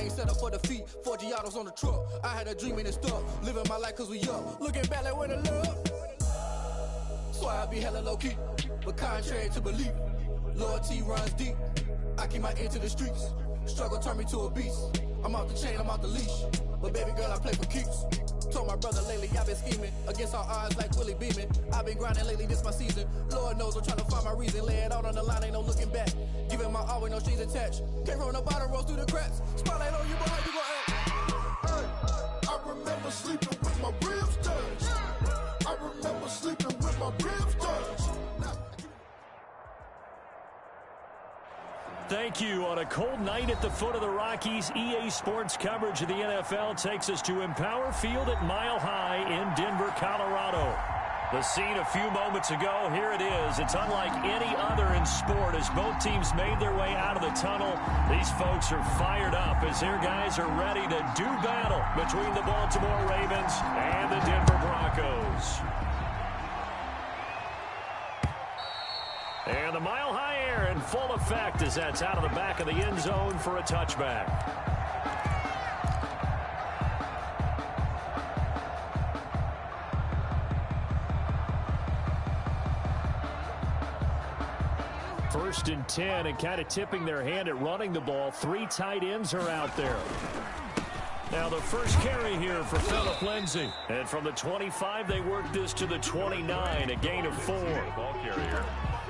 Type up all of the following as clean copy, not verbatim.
ain't set up for defeat. 4 Giottos on the truck. I had a dream and it stuck. Living my life cause we up. Looking back like where the love. So I be hella low key. But contrary to belief, loyalty runs deep. I keep my ear to the streets. Struggle turned me to a beast. I'm off the chain, I'm off the leash. But baby girl, I play for keeps. Told my brother lately I've been scheming against all odds like Willie Beeman. I've been grinding lately, this my season. Lord knows I'm trying to find my reason. Lay it out on the line, ain't no looking back. Giving my all with no strings attached. Came from the bottom, rose through the cracks. Spotlight on you, boy, how you gon' act? Hey, I remember sleeping with my ribs touched. I remember sleeping with my ribs touched. Thank you. On a cold night at the foot of the Rockies, EA Sports coverage of the NFL takes us to Empower Field at Mile High in Denver, Colorado. The scene a few moments ago, here it is. It's unlike any other in sport as both teams made their way out of the tunnel. These folks are fired up as their guys are ready to do battle between the Baltimore Ravens and the Denver Broncos. And the Mile High air in full effect as that's out of the back of the end zone for a touchback. First and 10, and kind of tipping their hand at running the ball. 3 tight ends are out there. Now the first carry here for Phillip Lindsay. And from the 25, they work this to the 29, a gain of 4. Ball carrier.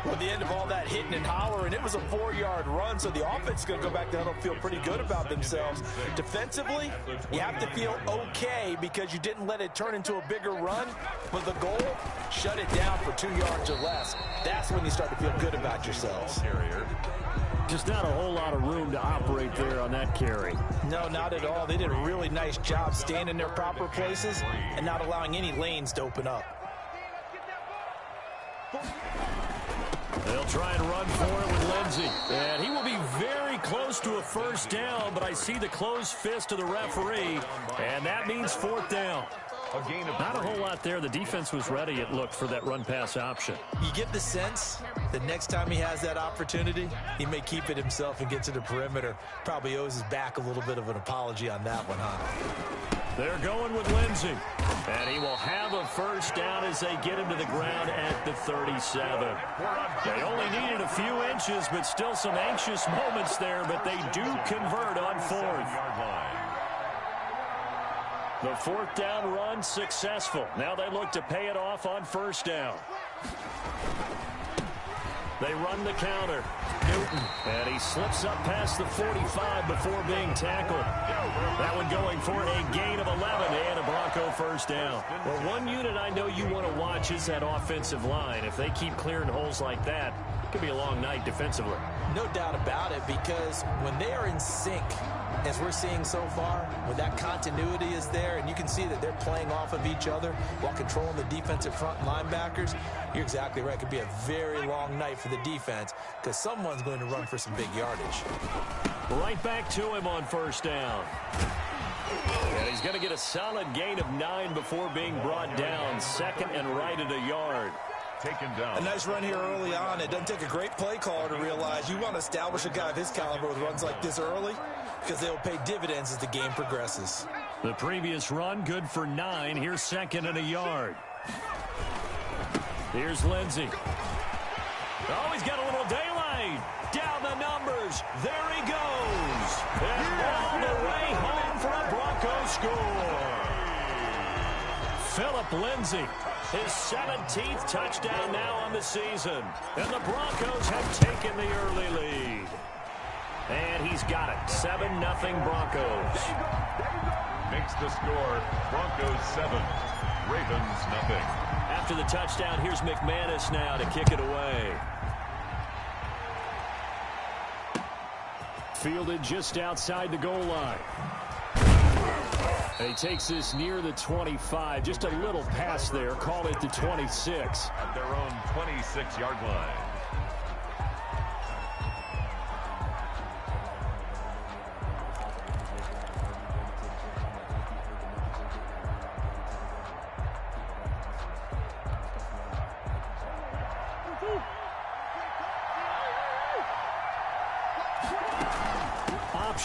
At the end of all that hitting and hollering, it was a 4-yard run, so the offense is going to go back there and feel pretty good about themselves. Defensively, you have to feel okay because you didn't let it turn into a bigger run, but the goal, shut it down for 2 yards or less. That's when you start to feel good about yourselves. Just not a whole lot of room to operate there on that carry. No, not at all. They did a really nice job staying in their proper places and not allowing any lanes to open up. They'll try and run for it with Lindsay. And he will be very close to a first down, but I see the closed fist of the referee, and that means 4th down. Not a whole lot there. The defense was ready, it looked, for that run-pass option. You get the sense that next time he has that opportunity, he may keep it himself and get to the perimeter. Probably owes his back a little bit of an apology on that one, huh? They're going with Lindsay. And he will have a first down as they get him to the ground at the 37. They only needed a few inches, but still some anxious moments there, but they do convert on 4th. The 4th down run successful. Now they look to pay it off on 1st down. They run the counter. Newton, and he slips up past the 45 before being tackled. That one going for a gain of 11 and a Bronco first down. Well, one unit I know you want to watch is that offensive line. If they keep clearing holes like that, it could be a long night defensively. No doubt about it, because when they are in sync, as we're seeing so far, when that continuity is there and you can see that they're playing off of each other while controlling the defensive front linebackers, you're exactly right. It could be a very long night for the defense because someone's going to run for some big yardage. Right back to him on 1st down. And he's going to get a solid gain of 9 before being brought down. 2nd and right at a yard. Taken down. A nice run here early on. It doesn't take a great play caller to realize you want to establish a guy of his caliber with runs like this early because they'll pay dividends as the game progresses. The previous run good for 9. Here's 2nd and a yard. Here's Lindsay. Oh, he's got a little daylight. Down the numbers. There he goes. And all the way home for a Bronco score. Phillip Lindsay. His 17th touchdown now on the season. And the Broncos have taken the early lead. And he's got it. 7-0 Broncos. Makes the score. Broncos 7. Ravens 0. After the touchdown, here's McManus now to kick it away. Fielded just outside the goal line. And he takes this near the 25. Just a little pass there. Call it the 26. At their own 26-yard line.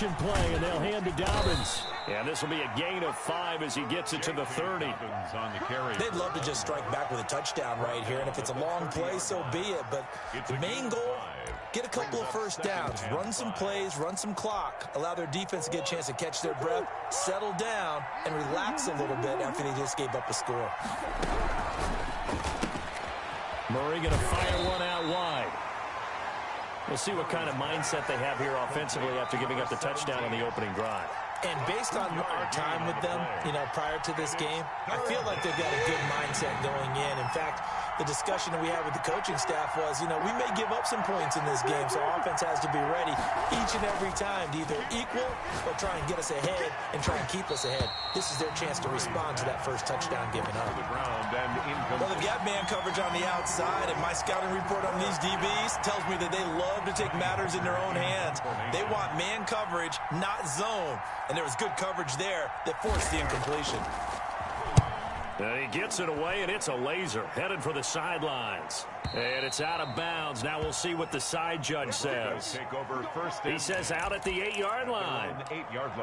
option play, and they'll hand to Dobbins. Yeah, this will be a gain of 5 as he gets it to the 30. On the carry. They'd love to just strike back with a touchdown right here, and if it's a long play, so be it. But the main goal, get a couple of first downs, run some plays, run some clock, allow their defense to get a chance to catch their breath, settle down, and relax a little bit after they just gave up a score. Murray going to fire one out wide. We'll see what kind of mindset they have here offensively after giving up the touchdown on the opening drive. And based on our time with them, prior to this game, I feel like they've got a good mindset going in. In fact, the discussion that we had with the coaching staff was, we may give up some points in this game, so offense has to be ready each and every time to either equal or try and get us ahead and try and keep us ahead. This is their chance to respond to that first touchdown given up. Well, they've got man coverage on the outside, and my scouting report on these DBs tells me that they love to take matters in their own hands. They want man coverage, not zone. And there was good coverage there that forced the incompletion. He gets it away, and it's a laser headed for the sidelines. And it's out of bounds. Now we'll see what the side judge says. He says out at the 8-yard line.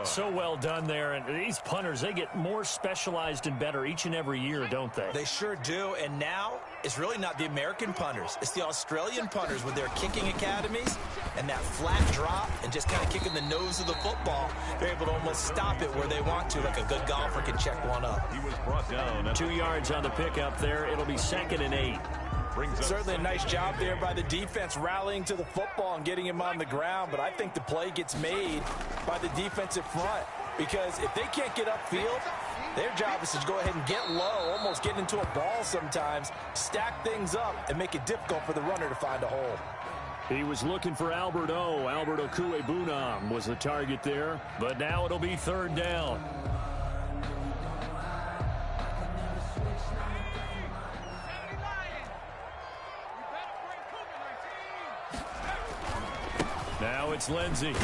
So well done there. And these punters, they get more specialized and better each and every year, don't they? They sure do. And now it's really not the American punters. It's the Australian punters with their kicking academies and that flat drop and just kind of kicking the nose of the football. They're able to almost stop it where they want to, like a good golfer can check one up. He was brought down. 2 yards on the pickup there. It'll be 2nd and 8. Certainly a nice job there by the defense rallying to the football and getting him on the ground, but I think the play gets made by the defensive front because if they can't get upfield, their job is to go ahead and get low, almost get into a ball sometimes, stack things up, and make it difficult for the runner to find a hole. He was looking for Albert Okuebunam was the target there, but now it'll be 3rd down. Now it's Lindsey.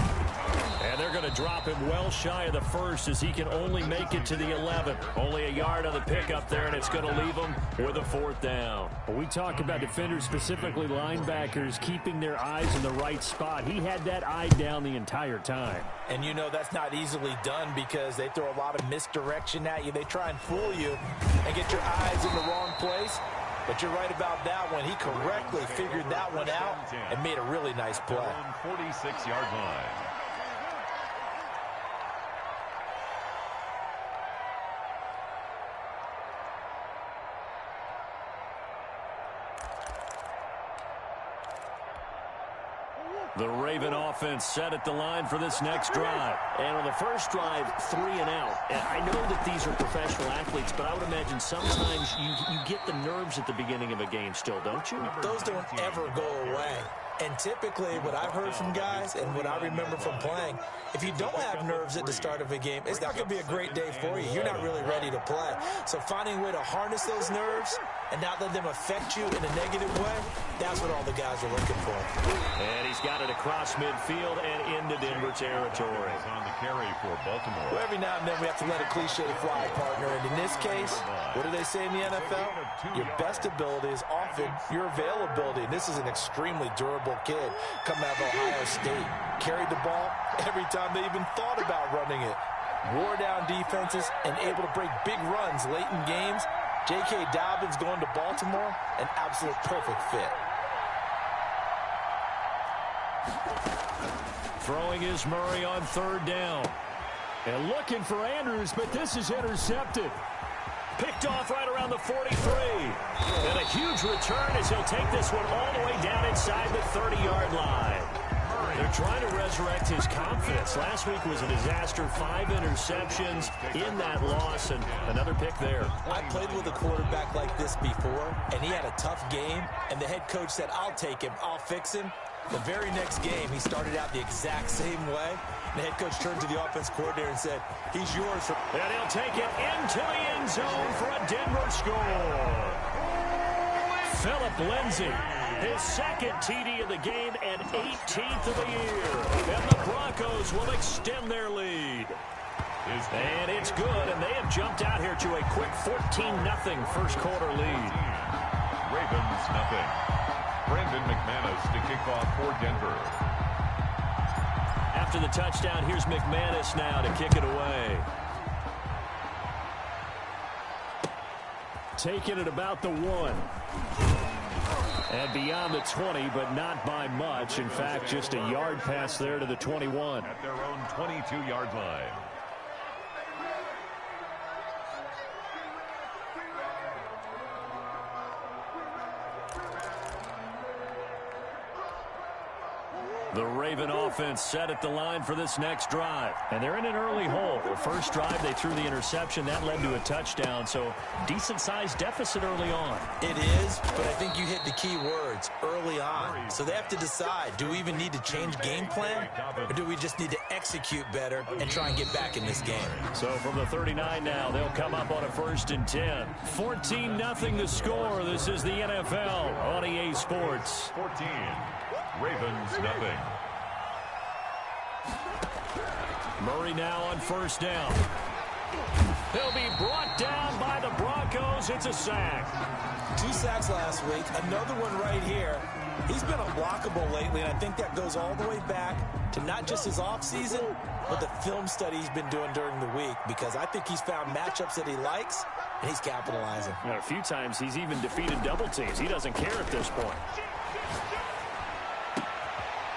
And they're going to drop him well shy of the 1st as he can only make it to the 11. Only a yard on the pickup there, and it's going to leave him with a 4th down. We talk about defenders, specifically linebackers, keeping their eyes in the right spot. He had that eye down the entire time. And that's not easily done because they throw a lot of misdirection at you. They try and fool you and get your eyes in the wrong place. But you're right about that one. He correctly figured that one out and made a really nice play. 46-yard line. The Raven offense set at the line for this next drive. And on the first drive, 3 and out. And I know that these are professional athletes, but I would imagine sometimes you get the nerves at the beginning of a game still, don't you? Those don't ever go away. And typically what I've heard from guys and what I remember from playing, if you don't have nerves at the start of a game, it's not going to be a great day for you. You're not really ready to play. So finding a way to harness those nerves and not let them affect you in a negative way, that's what all the guys are looking for. And he's got it across midfield and into Denver territory. On the carry for Baltimore. Well, every now and then we have to let a cliche fly, partner. And in this case, what do they say in the NFL? Your best ability is often your availability. And this is an extremely durable kid coming out of Ohio State. Carried the ball every time they even thought about running it. Wore down defenses and able to break big runs late in games. J.K. Dobbins going to Baltimore, an absolute perfect fit. Throwing is Murray on 3rd down. And looking for Andrews, but this is intercepted. Picked off right around the 43. And a huge return as he'll take this one all the way down inside the 30-yard line. They're trying to resurrect his confidence. Last week was a disaster. 5 interceptions in that loss, and another pick there. I played with a quarterback like this before, and he had a tough game, and the head coach said, I'll take him, I'll fix him. The very next game, he started out the exact same way. The head coach turned to the offense coordinator and said, he's yours. And he'll take it into the end zone for a Denver score. Philip Lindsay, his 2nd TD of the game and 18th of the year. And the Broncos will extend their lead. And it's good, and they have jumped out here to a quick 14-0 first quarter lead. Ravens nothing. Brandon McManus to kick off for Denver. After the touchdown, here's McManus now to kick it away. Taking it about the 1. And beyond the 20, but not by much. In fact, just a yard pass there to the 21. At their own 22-yard line. The Raven offense set at the line for this next drive. And they're in an early hole. The first drive, they threw the interception. That led to a touchdown, so decent-sized deficit early on. It is, but I think you hit the key words, early on. So they have to decide, do we even need to change game plan, or do we just need to execute better and try and get back in this game? So from the 39 now, they'll come up on a 1st and 10. 14-0 the score. This is the NFL on EA Sports. 14. Ravens, nothing. Murray now on 1st down. He'll be brought down by the Broncos. It's a sack. 2 sacks last week, another one right here. He's been unblockable lately, and I think that goes all the way back to not just his offseason, but the film study he's been doing during the week, because I think he's found matchups that he likes, and he's capitalizing. You know, a few times he's even defeated double teams. He doesn't care at this point.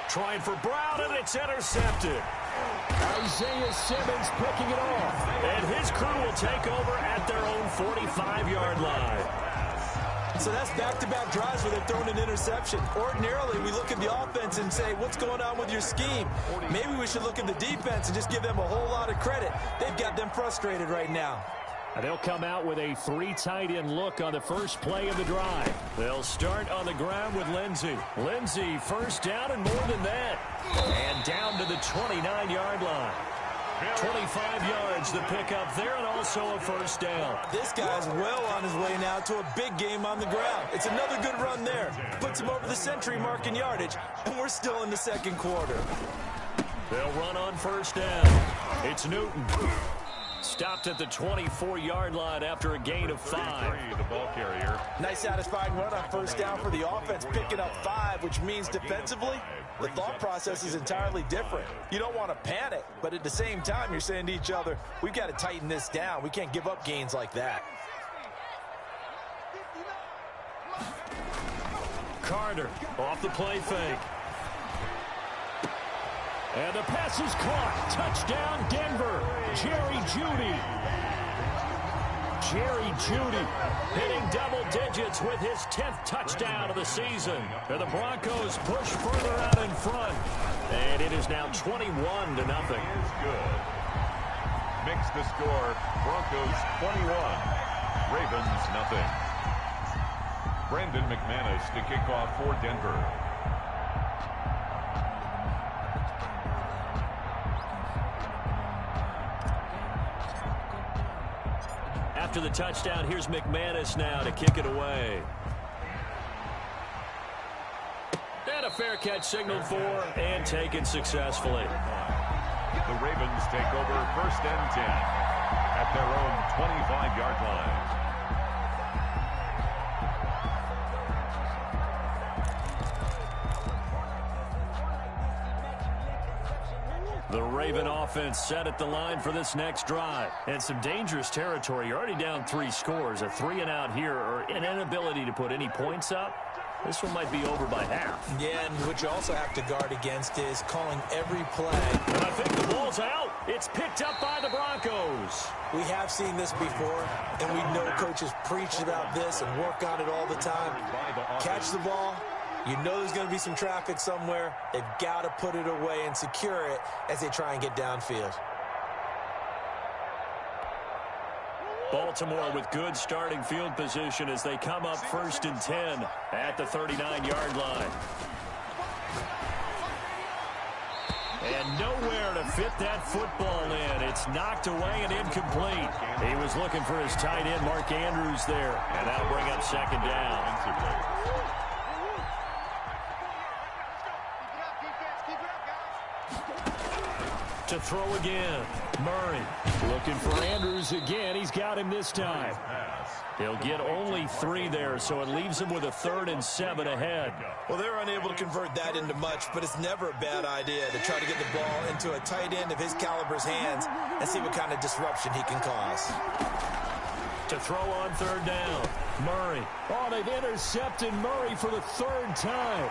Trying for Brown, and it's intercepted. Isaiah Simmons picking it off. And his crew will take over at their own 45-yard line. So that's back-to-back drives where they're throwing an interception. Ordinarily, we look at the offense and say, what's going on with your scheme? Maybe we should look at the defense and just give them a whole lot of credit. They've got them frustrated right now. And they'll come out with a 3 tight end look on the first play of the drive. They'll start on the ground with Lindsey. Lindsey, 1st down and more than that. And down to the 29-yard line. 25 yards the pickup there, and also a 1st down. This guy's well on his way now to a big game on the ground. It's another good run there. Puts him over the century mark in yardage, and we're still in the 2nd quarter. They'll run on 1st down. It's Newton. Stopped at the 24-yard line after a gain of 5. The ball carrier. Nice satisfying run on 1st down for the offense, picking up 5, which means defensively, the thought process is entirely different. You don't want to panic, but at the same time, you're saying to each other, we've got to tighten this down. We can't give up gains like that. Carter off the play fake. And the pass is caught. Touchdown, Denver. Jerry Jeudy. Jerry Jeudy hitting double digits with his 10th touchdown of the season. And the Broncos push further out in front. And it is now 21-0. Is good. Mix the score. Broncos 21. Ravens nothing. Brandon McManus to kick off for Denver. After the touchdown, here's McManus now to kick it away. And a fair catch signaled for and taken successfully. The Ravens take over 1st and 10 at their own 25-yard line. The Raven offense set at the line for this next drive. And some dangerous territory. You're already down 3 scores. A 3-and-out here, or an inability to put any points up. This one might be over by half. Yeah, and what you also have to guard against is calling every play. And I think the ball's out. It's picked up by the Broncos. We have seen this before, and we know coaches preach about this and work on it all the time. Catch the ball. You know there's going to be some traffic somewhere. They've got to put it away and secure it as they try and get downfield. Baltimore with good starting field position as they come up 1st and 10 at the 39-yard line. And nowhere to fit that football in. It's knocked away and incomplete. He was looking for his tight end, Mark Andrews, there. And that'll bring up 2nd down. To To throw again. Murray looking for Andrews again. He's got him this time. He'll get only 3 there, so it leaves him with a 3rd and 7 ahead. Well, they're unable to convert that into much, but it's never a bad idea to try to get the ball into a tight end of his caliber's hands and see what kind of disruption he can cause. To throw on 3rd down. Murray. Oh, they've intercepted Murray for the 3rd time.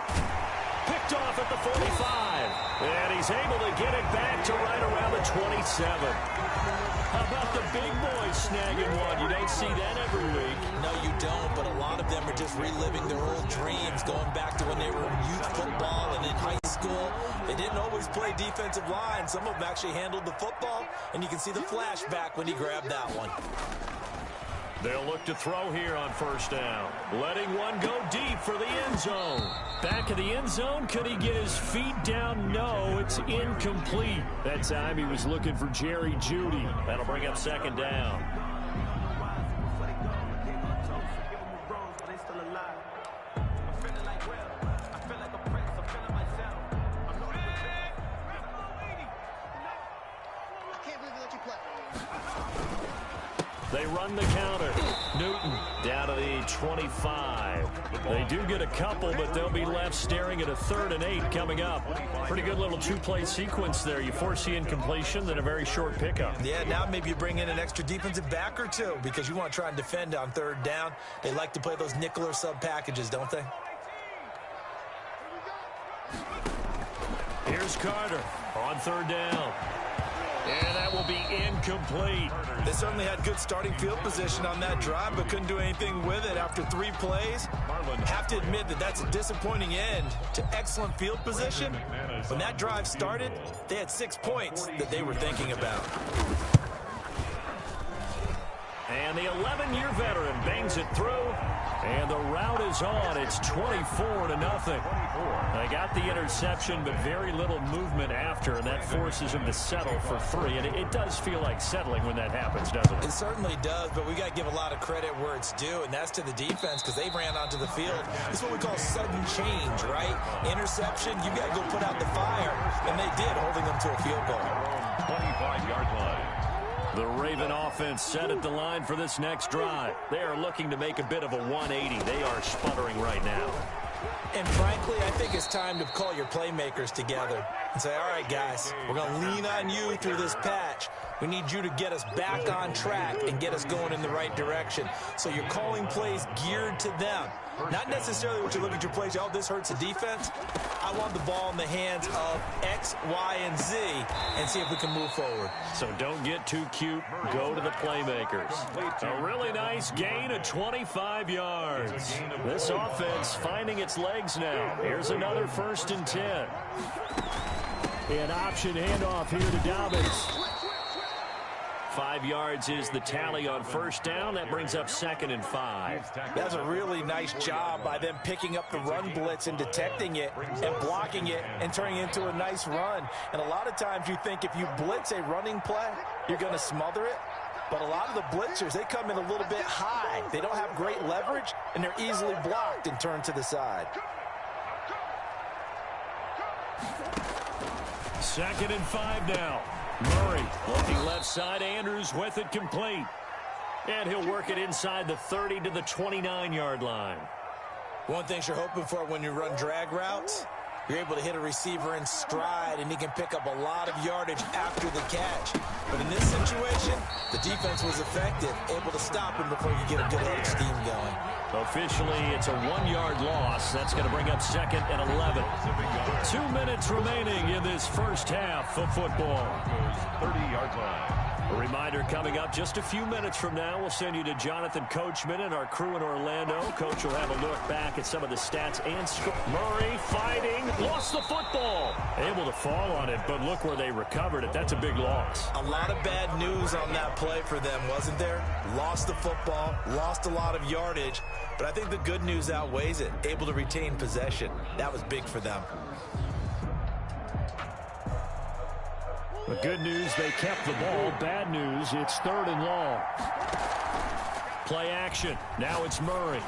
Picked off at the 45. And he's able to get it back to right around the 27. How about the big boys snagging one? You don't see that every week. No, you don't, but a lot of them are just reliving their old dreams, going back to when they were in youth football and in high school. They didn't always play defensive line. Some of them actually handled the football, and you can see the flashback when he grabbed that one. They'll look to throw here on 1st down. Letting one go deep for the end zone. Back of the end zone. Could he get his feet down? No, it's incomplete. That time he was looking for Jerry Jeudy. That'll bring up 2nd down. They run the counter. Newton down to the 25. They do get a couple, but they'll be left staring at a 3rd and 8 coming up. Pretty good little 2-play sequence there. You force the incompletion, then a very short pickup. Yeah, now maybe you bring in an extra defensive back or 2 because you want to try and defend on 3rd down. They like to play those nickel or sub packages, don't they? Here's Carter on 3rd down. And that will be incomplete. They certainly had good starting field position on that drive, but couldn't do anything with it after 3 plays. Have to admit that that's a disappointing end to excellent field position. When that drive started, they had 6 points that they were thinking about. And the 11-year veteran bangs it through. And the route is on. It's 24-0. They got the interception, but very little movement after, and that forces him to settle for 3. And it does feel like settling when that happens, doesn't it? It certainly does, but we got to give a lot of credit where it's due, and that's to the defense because they ran onto the field. It's what we call sudden change, right? Interception, you got to go put out the fire, and they did, holding them to a field goal. 25-yard line. The Raven offense set at the line for this next drive. They are looking to make a bit of a 180. They are sputtering right now. And frankly, I think it's time to call your playmakers together and say, all right, guys, we're going to lean on you through this patch. We need you to get us back on track and get us going in the right direction. So you're calling plays geared to them. Not necessarily what you look at your plays, oh, this hurts the defense. I want the ball in the hands of X, Y, and Z and see if we can move forward. So don't get too cute. Go to the playmakers. A really nice gain of 25 yards. This offense finding its legs now. Here's another 1st and 10. An option handoff here to Dobbins. 5 yards is the tally on 1st down. That brings up 2nd and 5. That's a really nice job by them picking up the run blitz and detecting it and blocking it and turning it into a nice run. And a lot of times you think if you blitz a running play, you're going to smother it. But a lot of the blitzers, they come in a little bit high. They don't have great leverage, and they're easily blocked and turned to the side. 2nd and 5 now. Murray looking left side. Andrews with it complete. And he'll work it inside the 30 to the 29-yard line. One thing you're hoping for when you run drag routes, you're able to hit a receiver in stride, and he can pick up a lot of yardage after the catch. But in this situation, the defense was effective, able to stop him before you get a good head of steam going. Officially, it's a 1-yard loss. That's going to bring up 2nd and 11. 2 minutes remaining in this first half of football. 30-yard line. A reminder coming up just a few minutes from now. We'll send you to Jonathan Coachman and our crew in Orlando. Coach will have a look back at some of the stats and score. Murray fighting, lost the football. Able to fall on it, but look where they recovered it. That's a big loss. A lot of bad news on that play for them, wasn't there? Lost the football, lost a lot of yardage, but I think the good news outweighs it. Able to retain possession. That was big for them. The good news, they kept the ball. Bad news, it's 3rd and long. Play action. Now it's Murray.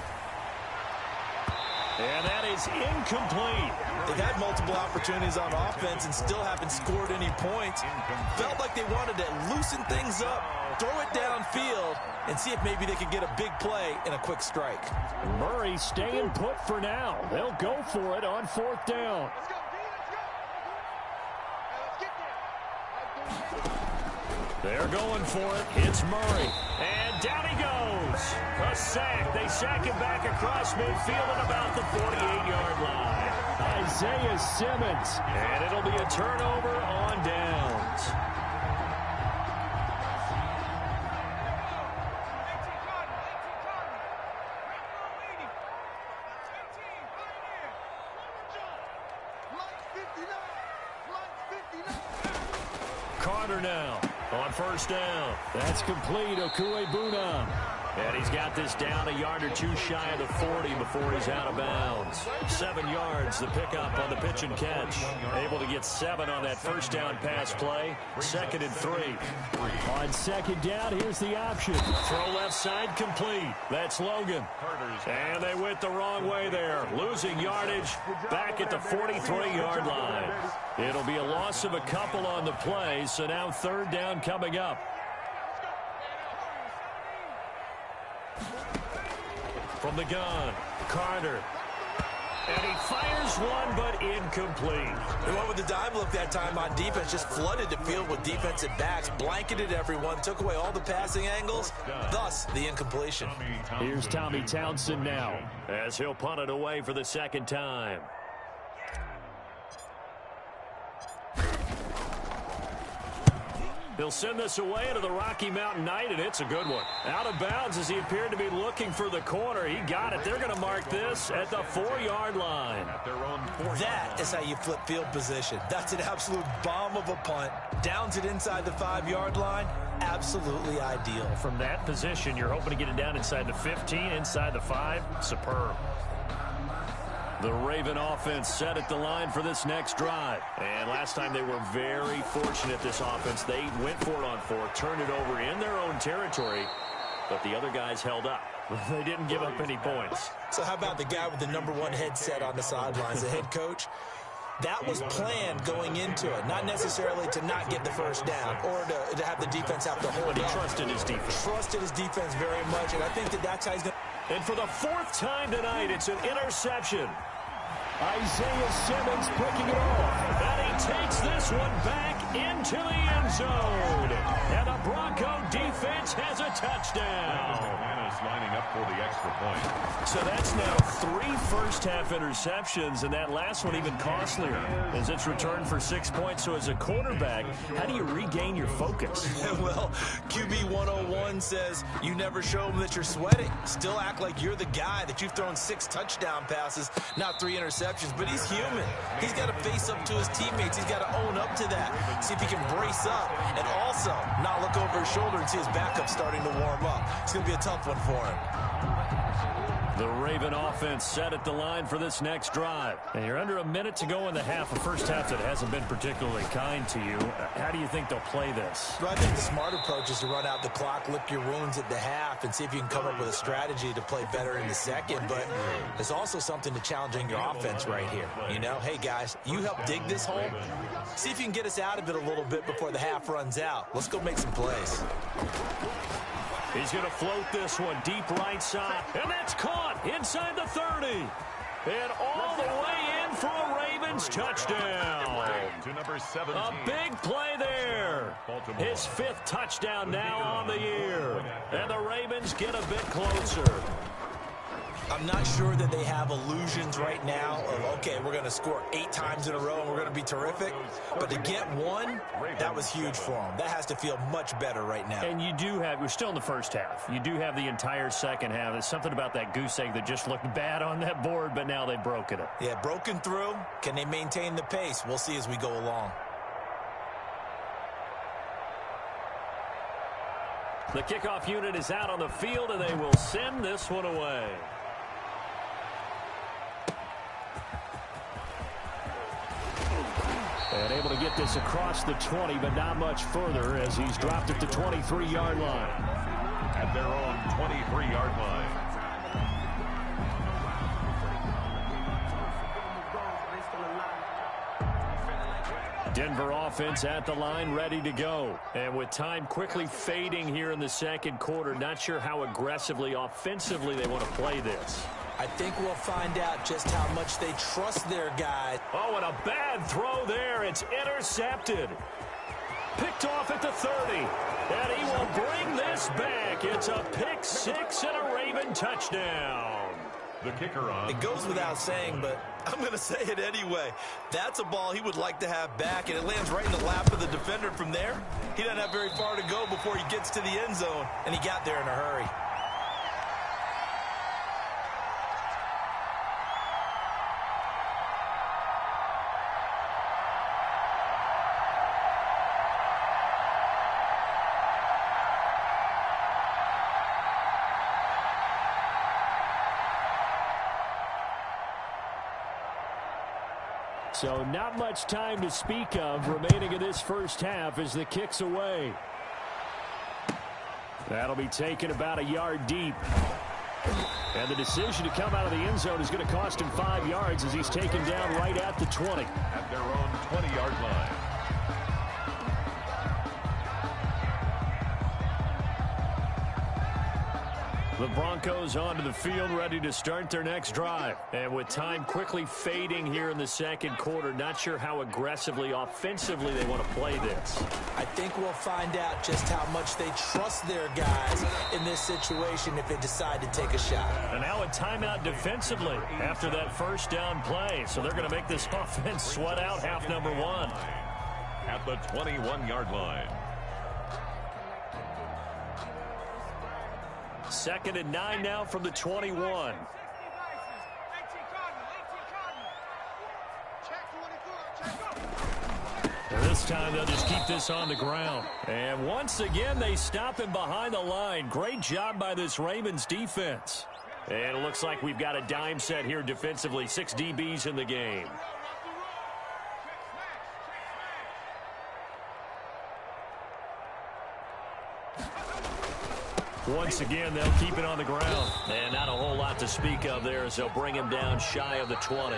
And that is incomplete. They've had multiple opportunities on offense and still haven't scored any points. Felt like they wanted to loosen things up, throw it downfield, and see if maybe they could get a big play and a quick strike. Murray staying put for now. They'll go for it on 4th down. They're going for it. It's Murray. And down he goes. A sack. They sack him back across midfield at about the 48-yard line. Isaiah Simmons. And it'll be a turnover on downs. Carter now on 1st down. That's complete. Okuebuna. And he's got this down a yard or two shy of the 40 before he's out of bounds. 7 yards, the pickup on the pitch and catch. Able to get 7 on that 1st down pass play. 2nd and 3. On 2nd down, here's the option. Throw left side complete. That's Logan. And they went the wrong way there. Losing yardage back at the 43-yard line. It'll be a loss of a couple on the play, so now 3rd down coming up. From the gun, Carter. And he fires one, but incomplete. They went with the dive look that time on defense, just flooded the field with defensive backs, blanketed everyone, took away all the passing angles, thus the incompletion. Here's Tommy Townsend now, as he'll punt it away for the 2nd time. He'll send this away into the Rocky Mountain Night, and it's a good one. Out of bounds as he appeared to be looking for the corner. He got it. They're going to mark this at the 4-yard line. That is how you flip field position. That's an absolute bomb of a punt. Downs it inside the 5-yard line. Absolutely ideal. From that position, you're hoping to get it down inside the 15, inside the 5. Superb. The Raven offense set at the line for this next drive. And last time they were very fortunate, this offense. They went for it on 4, turned it over in their own territory, but the other guys held up. They didn't give up any points. So how about the guy with the #1 headset on the sidelines, the head coach? That was planned going into it, not necessarily to not get the 1st down or to have the defense have to hold But he up. trusted his defense. Trusted his defense very much, and I think that's how he's going to. And for the 4th time tonight, it's an interception. Isaiah Simmons picking it off. And he takes this one back into the end zone. And the Bronco defense has a touchdown. Lining up for the extra point. So that's now 3 first-half interceptions, and that last one even costlier as it's returned for 6 points. So as a quarterback, how do you regain your focus? Well, QB 101 says you never show them that you're sweating. Still act like you're the guy, that you've thrown 6 touchdown passes, not 3 interceptions. But he's human. He's got to face up to his teammates. He's got to own up to that. See if he can brace up and also not look over his shoulder and see his backup starting to warm up. It's going to be a tough one for him. The Raven offense set at the line for this next drive. And you're under a minute to go in the half, a first half that hasn't been particularly kind to you. How do you think they'll play this? Well, I think the smart approach is to run out the clock, lick your wounds at the half, and see if you can come up with a strategy to play better in the second. But there's also something to challenging your offense right here. You know, hey, guys, you help dig this hole. See if you can get us out of it a little bit before the half runs out. Let's go make some plays. He's going to float this one deep right side. And that's caught inside the 30. And all the way in for a Ravens touchdown. To number 17. A big play there. His 5th touchdown now on the year. And the Ravens get a bit closer. I'm not sure that they have illusions right now of, okay, we're going to score 8 times in a row and we're going to be terrific. But to get 1, that was huge for them. That has to feel much better right now. And you do have, we're still in the first half. You do have the entire second half. There's something about that goose egg that just looked bad on that board, but now they've broken it. Yeah, broken through. Can they maintain the pace? We'll see as we go along. The kickoff unit is out on the field, and they will send this one away. And able to get this across the 20, but not much further as he's dropped at the 23-yard line. At their own 23-yard line. Denver offense at the line, ready to go. And with time quickly fading here in the second quarter, not sure how aggressively, offensively they want to play this. I think we'll find out just how much they trust their guys. Oh, and a bad throw there. It's intercepted. Picked off at the 30. And he will bring this back. It's a pick six and a Raven touchdown. The kicker on. It goes without saying, but I'm going to say it anyway. That's a ball he would like to have back, and it lands right in the lap of the defender from there. He doesn't have very far to go before he gets to the end zone, and he got there in a hurry. So not much time to speak of remaining in this first half as the kick's away. That'll be taken about a yard deep. And the decision to come out of the end zone is going to cost him 5 yards as he's taken down right at the 20. At their own 20-yard line. The Broncos onto the field, ready to start their next drive. And with time quickly fading here in the second quarter, not sure how aggressively, offensively they want to play this. I think we'll find out just how much they trust their guys in this situation if they decide to take a shot. And now a timeout defensively after that first down play. So they're going to make this offense sweat out half number one. At the 21-yard line. 2nd and 9 now from the 21. This time they'll just keep this on the ground. And once again they stop him behind the line. Great job by this Ravens defense. And it looks like we've got a dime set here defensively. 6 DBs in the game. Once again, they'll keep it on the ground. And not a whole lot to speak of there as they'll bring him down shy of the 20.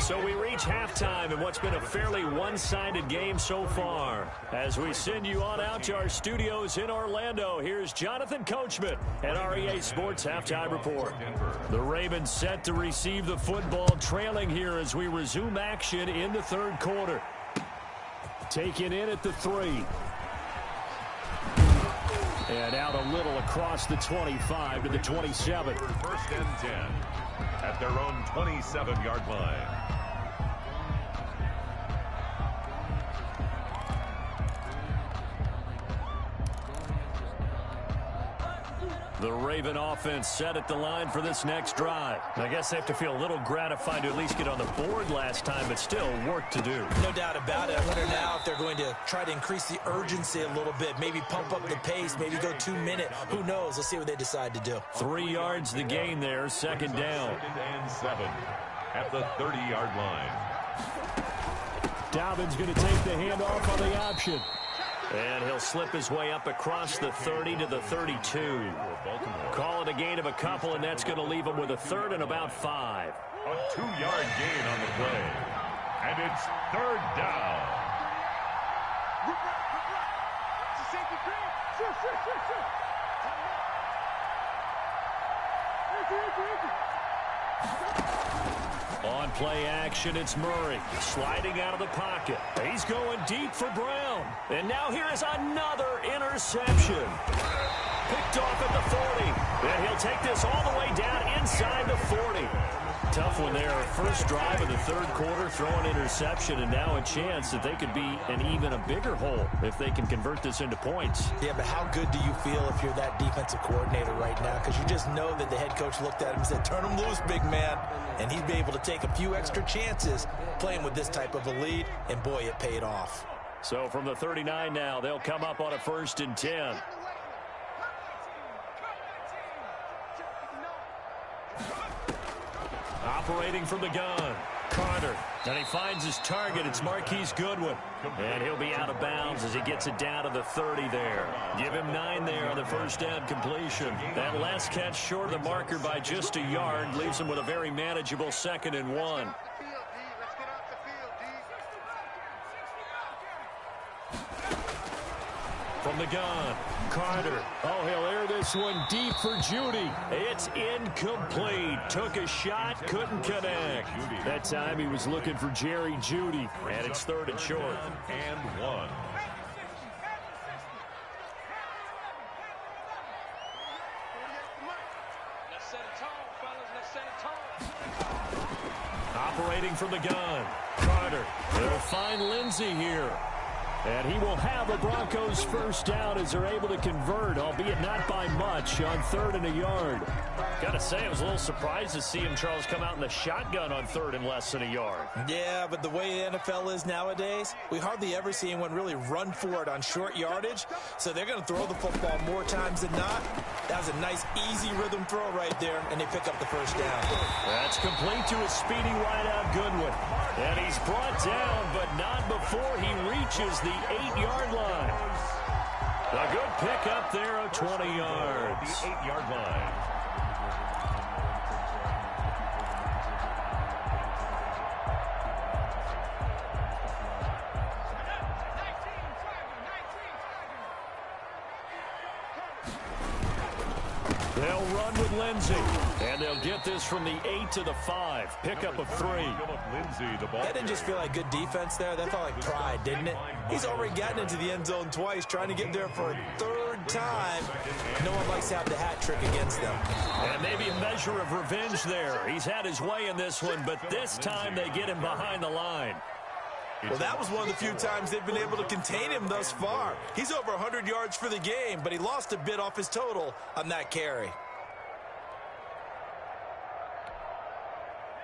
So we reach halftime in what's been a fairly one-sided game so far. As we send you on out to our studios in Orlando, here's Jonathan Coachman at our EA Sports Halftime Report. The Ravens set to receive the football, trailing here as we resume action in the third quarter. Taken in at the 3. And out a little across the 25 to the 27. 1st and 10 at their own 27-yard line. The Raven offense set at the line for this next drive. I guess they have to feel a little gratified to at least get on the board last time, but still work to do. No doubt about it. I wonder now if they're going to try to increase the urgency a little bit, maybe pump up the pace, maybe go 2-minute. Who knows? Let's see what they decide to do. 3 yards the gain there, 2nd down. 2nd and 7 at the 30-yard line. Dobbins going to take the handoff on the option. And he'll slip his way up across the 30 to the 32. Call it a gain of a couple, and that's going to leave him with a 3rd and about 5. A 2-yard gain on the play. And it's 3rd down. On play action, it's Murray sliding out of the pocket. He's going deep for Brown. And now here is another interception. Picked off at the 40. And he'll take this all the way down inside the 40. Tough one there. First drive of the third quarter, throwing interception, and now a chance that they could be in even a bigger hole if they can convert this into points. Yeah, but how good do you feel if you're that defensive coordinator right now? Because you just know that the head coach looked at him and said, turn him loose, big man. And he'd be able to take a few extra chances playing with this type of a lead, and boy, it paid off. So from the 39 now, they'll come up on a 1st and 10. Operating from the gun, Carter. And he finds his target. It's Marquise Goodwin. And he'll be out of bounds as he gets it down to the 30 there. Give him 9 there on the first down completion. That last catch short of the marker by just a yard leaves him with a very manageable 2nd and 1. from the gun. Carter. Oh, he'll air this one deep for Judy. It's incomplete. Took a shot, couldn't connect. That time he was looking for Jerry Judy, and it's 3rd and short. And 1. Operating from the gun. Carter. They'll find Lindsey here. And he will have a Broncos first down as they're able to convert, albeit not by much, on 3rd and a yard. Got to say, I was a little surprised to see him, Charles, come out in the shotgun on 3rd and less than a yard. Yeah, but the way the NFL is nowadays, we hardly ever see anyone really run for it on short yardage. So they're going to throw the football more times than not. That was a nice, easy rhythm throw right there, and they pick up the first down. That's complete to a speedy wideout Goodwin. And he's brought down, but not before he reaches the 8-yard line. A good pick up there of 20 yards. The 8-yard line. They'll run with Lindsey, and they'll get this from the 8 to the 5. Pickup of 3. That didn't just feel like good defense there. That felt like pride, didn't it? He's already gotten into the end zone twice, trying to get there for a 3rd time. No one likes to have the hat trick against them. And maybe a measure of revenge there. He's had his way in this one, but this time they get him behind the line. Well, that was one of the few times they've been able to contain him thus far. He's over 100 yards for the game, but he lost a bit off his total on that carry.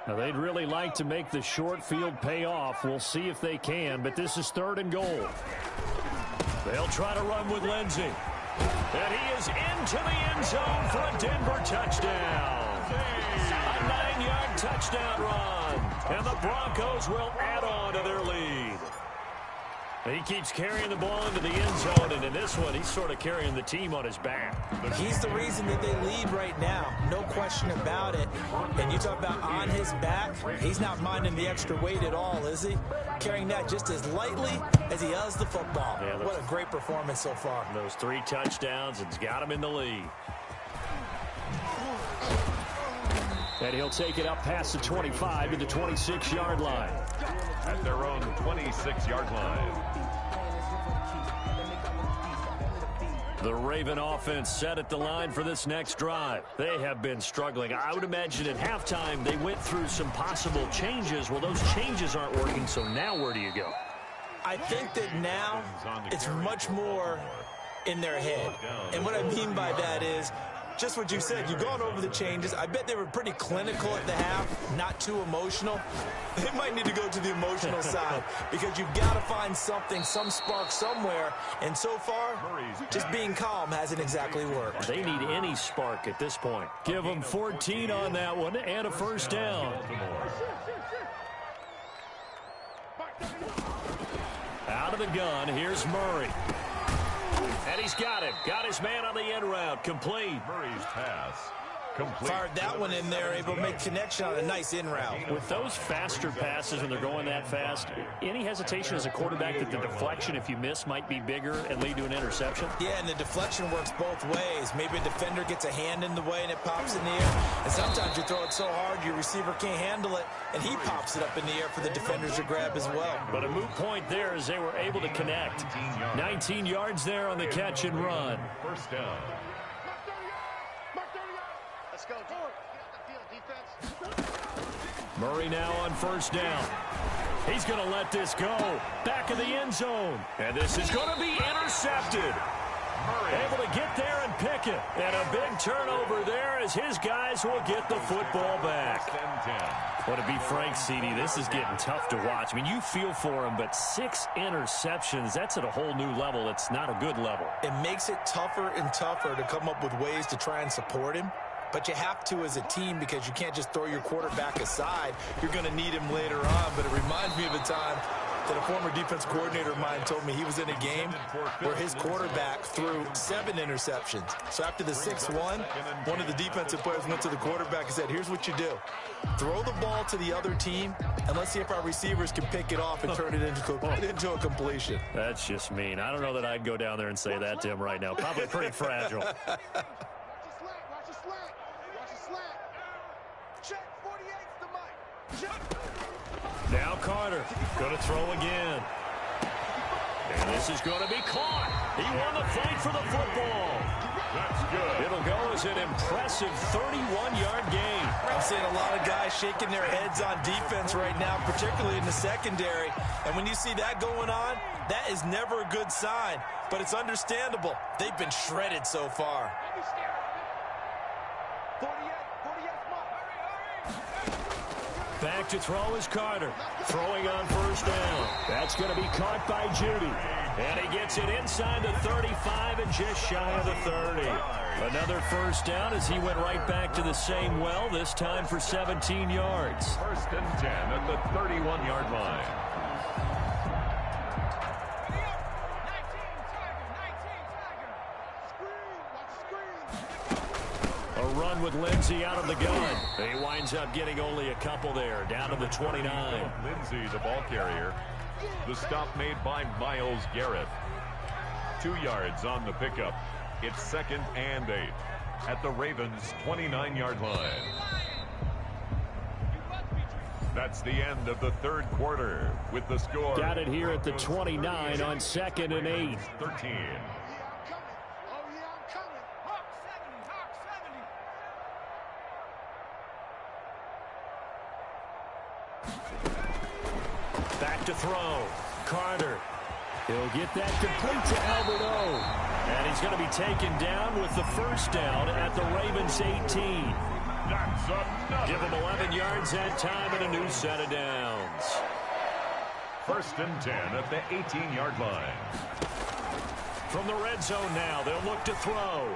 Now, they'd really like to make the short field pay off. We'll see if they can, but this is 3rd and goal. They'll try to run with Lindsey. And he is into the end zone for a Denver touchdown. A 9-yard touchdown run. And the Broncos will add on to their lead. He keeps carrying the ball into the end zone, and in this one, he's sort of carrying the team on his back. He's the reason that they lead right now. No question about it. And you talk about on his back, he's not minding the extra weight at all, is he? Carrying that just as lightly as he does the football. Yeah, what a great performance so far. Those 3 touchdowns, it's got him in the lead. And he'll take it up past the 25 to the 26-yard line. At their own 26-yard line. The Raven offense set at the line for this next drive. They have been struggling. I would imagine at halftime they went through some possible changes. Well, those changes aren't working, so now where do you go? I think that now it's much more in their head. And what I mean by that is just what you said. You've gone over the changes. I bet they were pretty clinical at the half, not too emotional. They might need to go to the emotional side because you've got to find something, some spark somewhere. And so far, just being calm hasn't exactly worked. They need any spark at this point. Give them 14 on that one and a first down. Out of the gun, here's Murray. And he's got him. Got his man on the end route. Complete. Murray's pass. Complete. Fired that one in there, able to make connection on a nice in route. With those faster passes when they're going that fast, any hesitation as a quarterback that the deflection, if you miss, might be bigger and lead to an interception? Yeah, and the deflection works both ways. Maybe a defender gets a hand in the way and it pops in the air. And sometimes you throw it so hard your receiver can't handle it, and he pops it up in the air for the defenders to grab as well. But a moot point there as they were able to connect. 19 yards there on the catch and run. First down. Murray now on first down. He's going to let this go. Back of the end zone. And this is going to be intercepted. Murray able to get there and pick it. And a big turnover there as his guys will get the football back. Well, to be frank, CD, this is getting tough to watch. I mean, you feel for him, but 6 interceptions, that's at a whole new level. It's not a good level. It makes it tougher and tougher to come up with ways to try and support him. But you have to as a team because you can't just throw your quarterback aside. You're going to need him later on. But it reminds me of a time that a former defense coordinator of mine told me he was in a game where his quarterback threw 7 interceptions. So after the 6-1, one of the defensive players went to the quarterback and said, here's what you do. Throw the ball to the other team, and let's see if our receivers can pick it off and turn it into a completion. That's just mean. I don't know that I'd go down there and say that to him right now. Probably pretty fragile. Now Carter, going to throw again. And this is going to be caught. He won the fight for the football. That's good. It'll go as an impressive 31-yard gain. I'm seeing a lot of guys shaking their heads on defense right now, particularly in the secondary. And when you see that going on, that is never a good sign. But it's understandable. They've been shredded so far. Back to throw is Carter. Throwing on first down. That's going to be caught by Judy. And he gets it inside the 35 and just shy of the 30. Another first down as he went right back to the same well, this time for 17 yards. 1st and 10 at the 31-yard line. A run with Lindsey out of the gun. He winds up getting only a couple there, down to the 29. Lindsey, the ball carrier. The stop made by Myles Garrett. 2 yards on the pickup. It's 2nd and 8 at the Ravens' 29-yard line. That's the end of the 3rd quarter with the score. Got it here at the 29 on 2nd and 8. 13. Back to throw. Carter. He'll get that complete to Albert O. And he's going to be taken down with the first down at the Ravens 18. Give him 11 yards that time and a new set of downs. 1st and 10 at the 18-yard line. From the red zone now, they'll look to throw.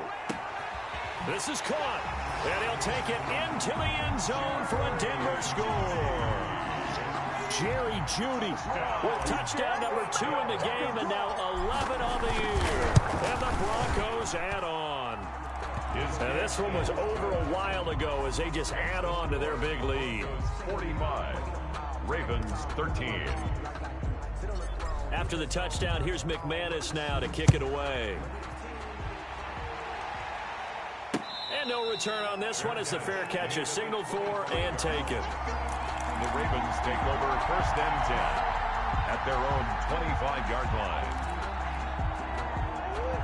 This is caught. And he'll take it into the end zone for a Denver score. Jerry Jeudy with touchdown number 2 in the game, and now 11 on the year. And the Broncos add on. And this one was over a while ago as they just add on to their big lead. 45. Ravens 13. After the touchdown, here's McManus now to kick it away. And no return on this one as the fair catch is signaled for and taken. The Ravens take over 1st and 10 at their own 25-yard line.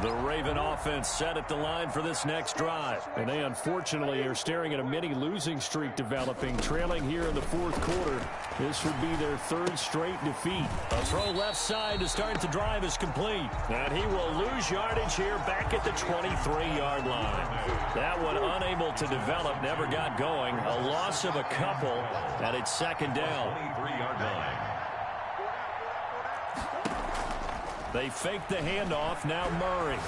The Raven offense set at the line for this next drive. And they unfortunately are staring at a mini losing streak developing, trailing here in the 4th quarter. This would be their 3rd straight defeat. A throw left side to start the drive is complete. And he will lose yardage here back at the 23-yard line. That one unable to develop, never got going. A loss of a couple, and it's 2nd down. 23-yard line. They fake the handoff, now Murray.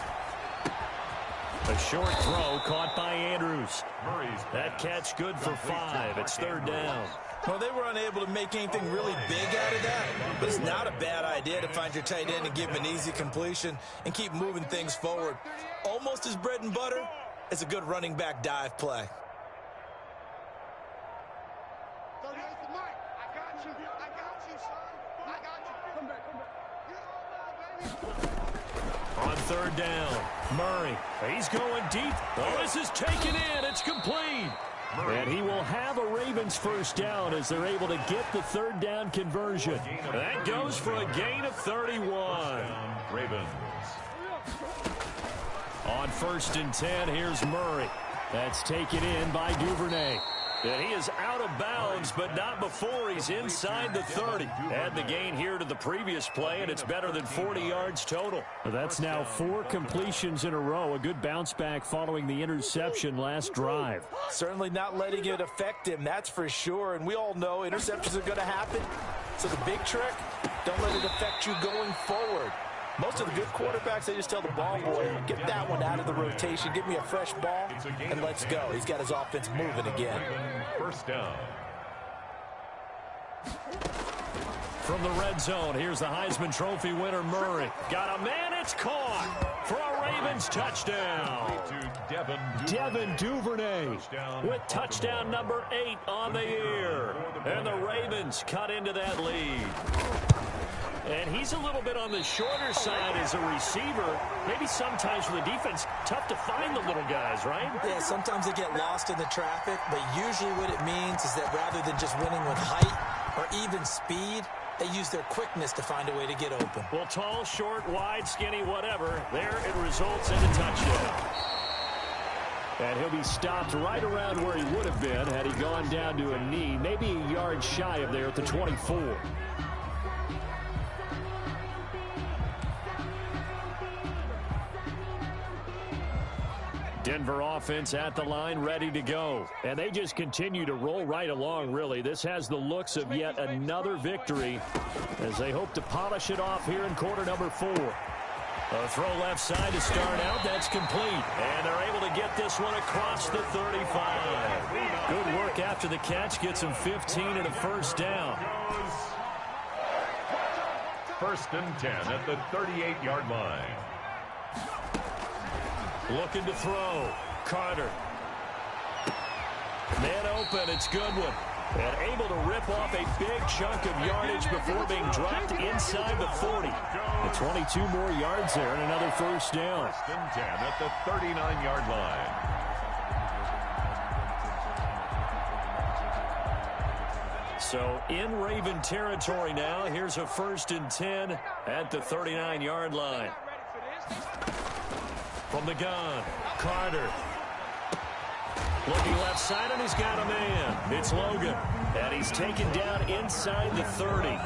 A short throw caught by Andrews. That catch good for 5. It's 3rd down. Well, they were unable to make anything really big out of that, but it's not a bad idea to find your tight end and give him an easy completion and keep moving things forward. Almost as bread and butter as a good running back dive play. On 3rd down, Murray. He's going deep. Oh, this is taken in. It's complete. And he will have a Ravens first down as they're able to get the 3rd down conversion. That goes for a gain of 31. Ravens. On 1st and 10, here's Murray. That's taken in by Duvernay. And he is out of bounds, but not before he's inside the 30. Add the gain here to the previous play, and it's better than 40 yards total. That's now 4 completions in a row. A good bounce back following the interception last drive. Certainly not letting it affect him, that's for sure. And we all know interceptions are going to happen. So the big trick, don't let it affect you going forward. Most of the good quarterbacks, they just tell the ball boy, get that one out of the rotation, give me a fresh ball, and let's go. He's got his offense moving again. First down. From the red zone, here's the Heisman Trophy winner, Murray. Got a man, it's caught for a Ravens touchdown. Devin Duvernay with touchdown number 8 on the year. And the Ravens cut into that lead. And he's a little bit on the shorter side as a receiver. Maybe sometimes for the defense, tough to find the little guys, right? Yeah, sometimes they get lost in the traffic, but usually what it means is that rather than just winning with height or even speed, they use their quickness to find a way to get open. Well, tall, short, wide, skinny, whatever, there it results in a touchdown. And he'll be stopped right around where he would have been had he gone down to a knee, maybe a yard shy of there at the 24. Denver offense at the line, ready to go. And they just continue to roll right along, really. This has the looks of yet another victory as they hope to polish it off here in quarter number 4. A throw left side to start out. That's complete. And they're able to get this one across the 35. Good work after the catch. Gets him 15 and a first down. First and 10 at the 38-yard line. Looking to throw. Carter. Man open. It's Goodwin. And able to rip off a big chunk of yardage before being dropped inside the 40. And 22 more yards there and another first down. First and 10 at the 39-yard line. So in Raven territory now. Here's a first and 10 at the 39-yard line. From the gun, Carter. Looking left side, and he's got a man. It's Logan. And he's taken down inside the 30.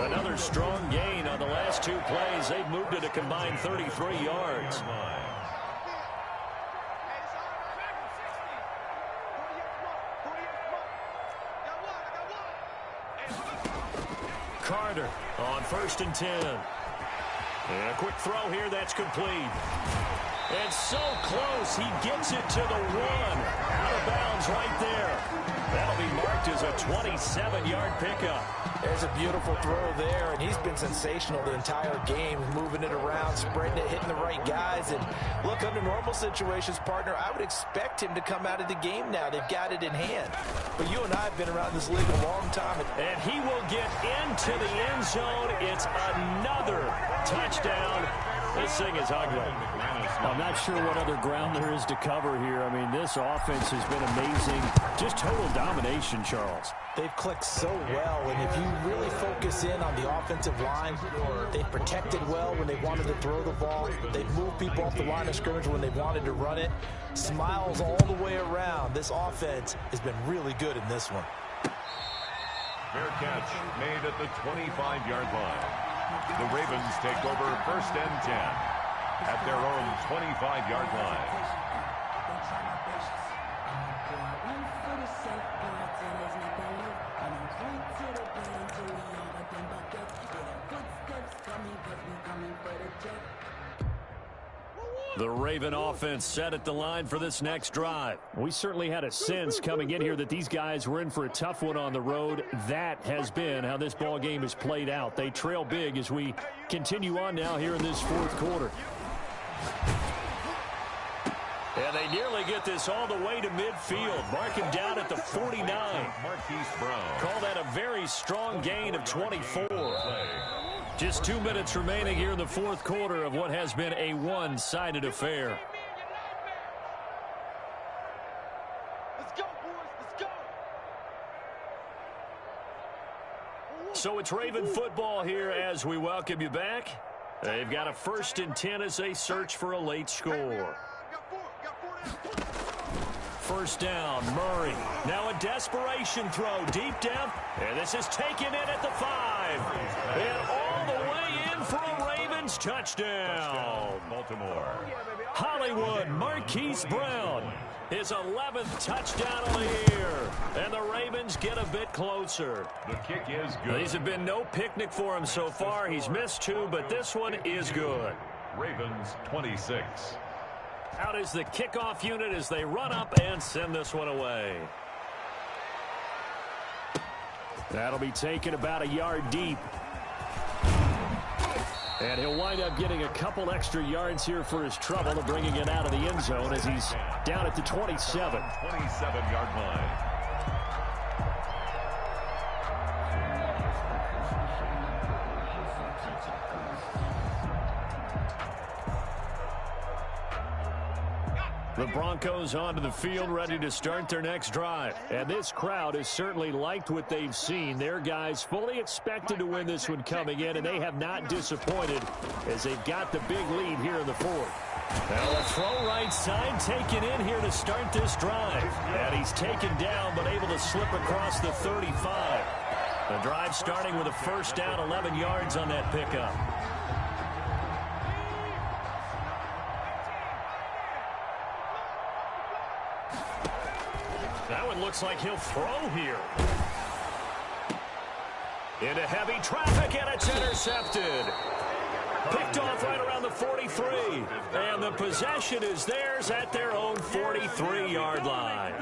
Another strong gain on the last 2 plays. They've moved it a combined 33 yards. Carter on first and 10. And a quick throw here, that's complete. And so close, he gets it to the 1. Out of bounds right there. That'll be marked as a 27-yard pickup. There's a beautiful throw there, and he's been sensational the entire game, moving it around, spreading it, hitting the right guys. And look, under normal situations, partner, I would expect him to come out of the game now. They've got it in hand. But you and I have been around this league a long time. And he will get into the end zone. It's another touchdown. This thing is ugly. I'm not sure what other ground there is to cover here. I mean, this offense has been amazing. Just total domination, Charles. They've clicked so well, and if you really focus in on the offensive line, they've protected well when they wanted to throw the ball. They've moved people off the line of scrimmage when they wanted to run it. Smiles all the way around. This offense has been really good in this one. Fair catch made at the 25-yard line. The Ravens take over first and 10 at their own 25-yard line. The Raven offense set at the line for this next drive. We certainly had a sense coming in here that these guys were in for a tough one on the road. That has been how this ball game has played out. They trail big as we continue on now here in this fourth quarter. And they nearly get this all the way to midfield. Mark him down at the 49. Marquise Brown. Call that a very strong gain of 24. Just 2 minutes remaining here in the fourth quarter of what has been a one-sided affair. Let's go, boys. Let's go. So it's Raven football here as we welcome you back. They've got a first and 10 as they search for a late score. First down, Murray. Now a desperation throw deep down. And this is taken in at the 5. And all the way in for a Ravens touchdown. Baltimore. Hollywood, Marquise Brown. His 11th touchdown of the year. And the Ravens get a bit closer. The kick is good. These have been no picnic for him so far. He's missed 2, but this one is good. Ravens 26. Out is the kickoff unit as they run up and send this one away. That'll be taken about a yard deep. And he'll wind up getting a couple extra yards here for his trouble and bringing it out of the end zone as he's down at the 27. 27-yard line. The Broncos onto the field, ready to start their next drive. And this crowd has certainly liked what they've seen. Their guys fully expected to win this one coming in, and they have not disappointed as they've got the big lead here in the fourth. Now a throw right side taken in here to start this drive. And he's taken down but able to slip across the 35. The drive starting with a first down, 11 yards on that pickup. That one looks like he'll throw here. Into heavy traffic, and it's intercepted. Picked off right around the 43. And the possession is theirs at their own 43-yard line.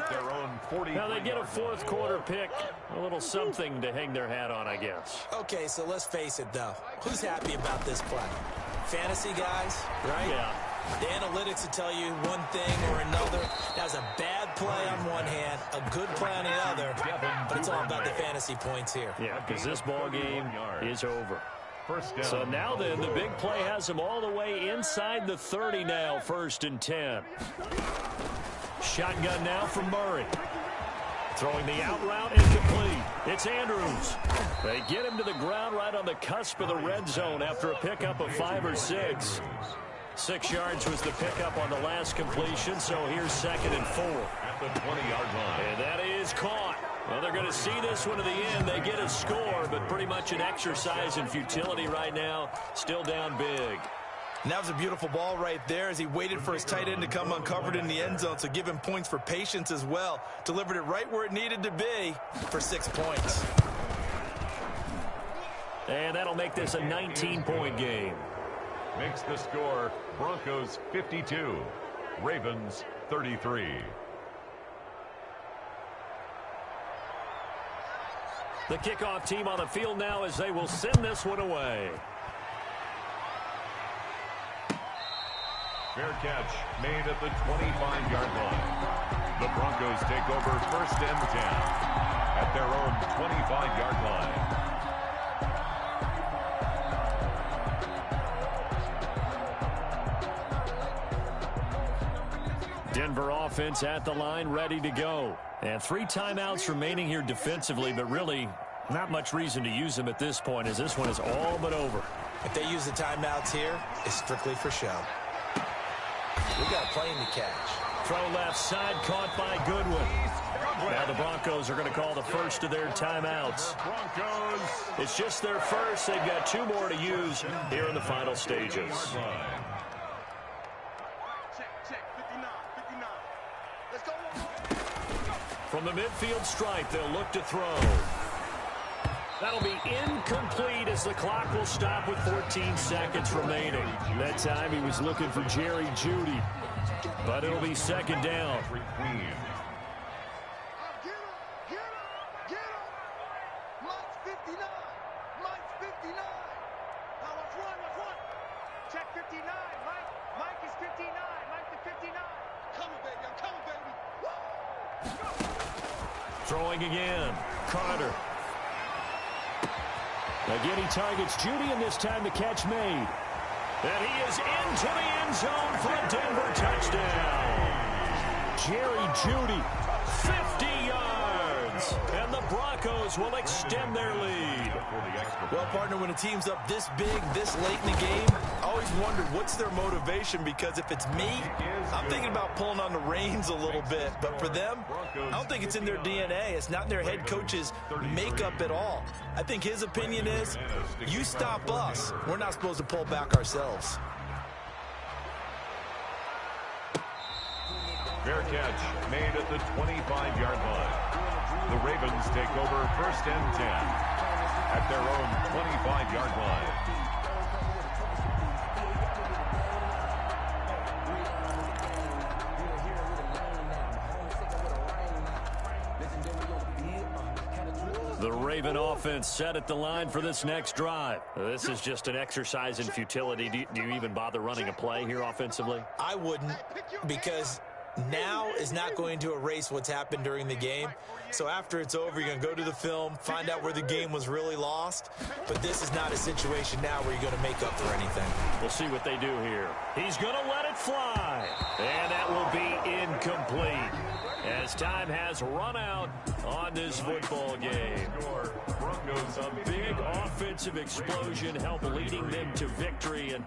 Now they get a fourth quarter pick. A little something to hang their hat on, I guess. Okay, so let's face it, though. Who's happy about this play? Fantasy guys, right? Yeah. The analytics will tell you one thing or another. That was a bad play on one hand, a good play on the other, but it's all about the fantasy points here. Yeah, because this ball game is over. So now then, the big play has them all the way inside the 30 now, 1st and 10. Shotgun now from Murray. Throwing the out route incomplete. It's Andrews. They get him to the ground right on the cusp of the red zone after a pickup of 5 or 6. 6 yards was the pickup on the last completion, so here's 2nd and 4. At the 20-yard line. And that is caught. Well, they're going to see this one to the end. They get a score, but pretty much an exercise in futility right now. Still down big. And that was a beautiful ball right there as he waited for his tight end to come uncovered in the end zone, so give him points for patience as well. Delivered it right where it needed to be for 6 points. And that'll make this a 19-point game. Makes the score Broncos 52, Ravens 33. The kickoff team on the field now as they will send this one away. Fair catch made at the 25-yard line. The Broncos take over 1st and 10 at their own 25-yard line. Denver offense at the line, ready to go. And 3 timeouts remaining here defensively, but really not much reason to use them at this point as this one is all but over. If they use the timeouts here, it's strictly for show. We got a plane to catch. Throw left side, caught by Goodwin. Now the Broncos are going to call the first of their timeouts. It's just their first. They've got 2 more to use here in the final stages. From the midfield stripe, they'll look to throw. That'll be incomplete as the clock will stop with 14 seconds remaining. That time he was looking for Jerry Jeudy, but it'll be 2nd down. Throwing again, Carter. Again, he targets Jeudy, and this time the catch made. And he is into the end zone for a Denver touchdown. Jerry Jeudy, 50 yards. And the Broncos will extend their lead. Well, partner, when a team's up this big, this late in the game, I always wonder what's their motivation, because if it's me, I'm thinking about pulling on the reins a little bit. But for them, I don't think it's in their DNA. It's not in their head coach's makeup at all. I think his opinion is, you stop us, we're not supposed to pull back ourselves. Fair catch made at the 25-yard line. The Ravens take over 1st and 10 at their own 25-yard line. The Raven offense set at the line for this next drive. This is just an exercise in futility. Do you even bother running a play here offensively? I wouldn't, because now is not going to erase what's happened during the game. So after it's over, you're going to go to the film, find out where the game was really lost. But this is not a situation now where you're going to make up for anything. We'll see what they do here. He's going to let it fly. And that will be incomplete, as time has run out on this football game. A big offensive explosion helped leading them to victory. And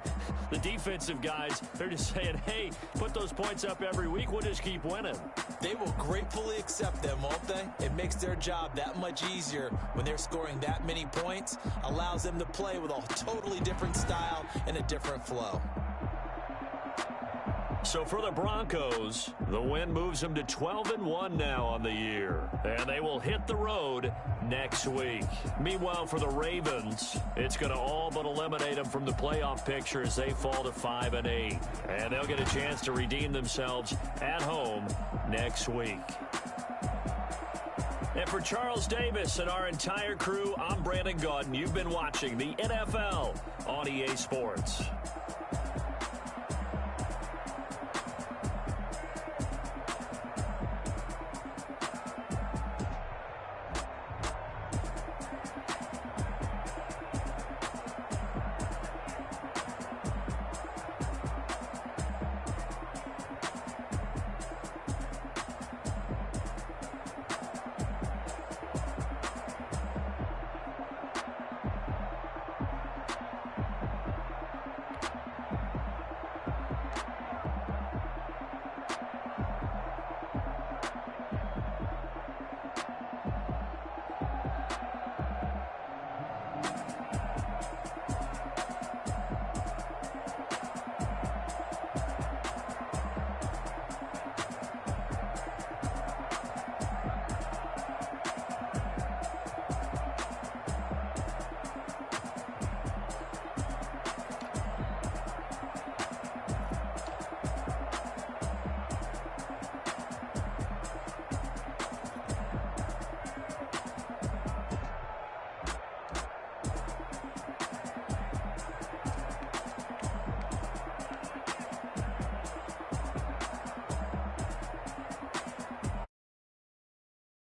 the defensive guys, they're just saying, hey, put those points up every week. We'll just keep winning. They will gratefully accept them, won't they? It makes their job that much easier when they're scoring that many points. Allows them to play with a totally different style and a different flow. So for the Broncos, the win moves them to 12-1 now on the year. And they will hit the road next week. Meanwhile, for the Ravens, it's going to all but eliminate them from the playoff picture as they fall to 5-8. And they'll get a chance to redeem themselves at home next week. And for Charles Davis and our entire crew, I'm Brandon Gaudin. You've been watching the NFL on EA Sports.